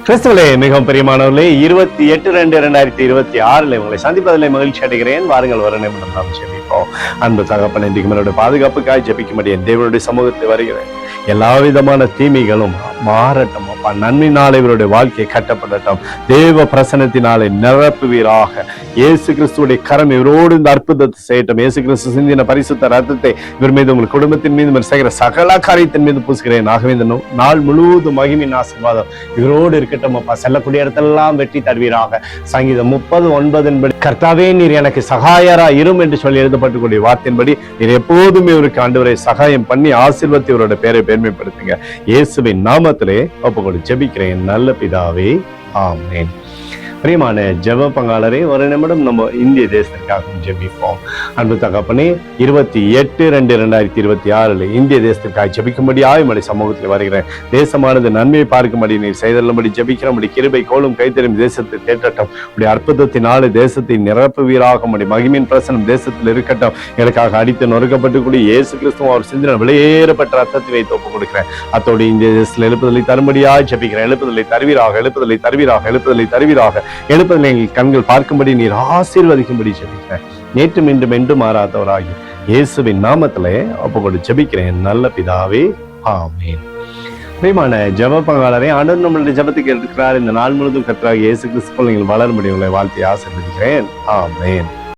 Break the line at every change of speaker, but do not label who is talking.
கிறிஸ்துவிலே மிகவும் பிரியமானவர்களே, 28/2/2026 உங்களை சந்திப்பதில் மகிழ்ச்சி அடைகிறேன். வாருங்கள், வர நிமிடம் நாம் ஜெபிப்போம். அன்பு தகப்பன், இன்றைக்கு என்னுடைய பாதுகாப்புக்காய் ஜெபிக்கும்படி என் தேவனுடைய சமூகத்தில் வருகிறேன். எல்லா விதமான தீமைகளும் மாறட்டும் அப்பா. நன்மையினாலே இவருடைய வாழ்க்கையை கட்டப்படட்டும். தேவ பிரசனத்தினாலே நிரப்புவீராக. இயேசு கிறிஸ்துடைய கரம் இவரோடு இந்த அற்புதத்தை செய்யட்டும். இயேசு கிறிஸ்து சிந்தின பரிசுத்த ரத்தத்தை இவர் மீது, உங்கள் குடும்பத்தின் மீது, செய்கிற சகல காரியத்தின் மீது பூசுகிறேன். ஆகவே இந்த நாள் முழுவதும் மகிமையின் ஆசீர்வாதம் இவரோடு இருக்கட்டும் அப்பா. செல்லக்கூடிய இடத்தெல்லாம் வெற்றி தருவீராக. சங்கீதம் 30:9 கர்த்தாவே, நீர் எனக்கு சகாயரா இரும் என்று சொல்லி எழுதப்பட்டுக்கூடிய வார்த்தையின்படி நீர் எப்போதும் இவருக்கு ஆண்டவரை சகாயம் பண்ணி ஆசீர்வதித்து இவருடைய பேரை பெருமைப்படுத்துங்க. இயேசுவின் நாமத்திலே ஒப்புக்கொண்டு ஜெபிக்கிறேன் நல்ல பிதாவே, ஆமென். பிரியமான ஜெப பங்காளரே, ஒரு நிமிடம் நம்ம இந்திய தேசத்திற்காக ஜெபிப்போம். அன்பு தகப்பனே, 28/2/2026 இந்திய தேசத்திற்காக ஜெபிக்கும்படி ஆய்மலை சமூகத்தில் வருகிறேன். தேசமானது நன்மையை பார்க்கும்படி நீர் செய்தல்லும்படி ஜெபிக்கிறபடி கிருபை கோலும் கைத்தெரும் தேசத்தை தேற்றட்டும். உடைய அற்புதத்தினாலே தேசத்தை நிரப்புவீராக. மகிமின் பிரசனம் தேசத்தில் இருக்கட்டும். எனக்காக அடித்து நொறுக்கப்பட்டுக்கூடிய இயேசு கிறிஸ்துவ அவர் சிந்தின வெளியேறப்பட்ட ரத்தத்தை வைத்து ஒப்புக் கொடுக்கிறேன். அத்தோடு இந்திய தேசத்தில் எழுப்புதலை தரும்படியாக ஜெபிக்கிறேன். எழுப்புதலை தருவீராக, எழுப்புதலை தருவீராக, எழுப்புதலை தருவீராக. எழுப்பதில் எங்கள் கண்கள் பார்க்கும்படி நீர் ஆசீர்வதிக்கும்படி ஜெபிக்கிறேன். நேற்று மீண்டும் என்றும் மாறாதவராகி இயேசுவின் நாமத்திலே ஒப்புக்கொண்டு ஜெபிக்கிறேன் நல்ல பிதாவே, ஆமென். பிரியமான ஜெப பங்காளரே, ஆண்டவர் நம்மளுடைய ஜெபத்துக்கு இருக்கிறார். இந்த நாள் முழுவதும் கர்த்தராகிய இயேசு கிறிஸ்துவுக்குள் நீங்கள் வளர முடியும். உங்களை வாழ்த்தி ஆசீர்வதிக்கிறேன். ஆமென்.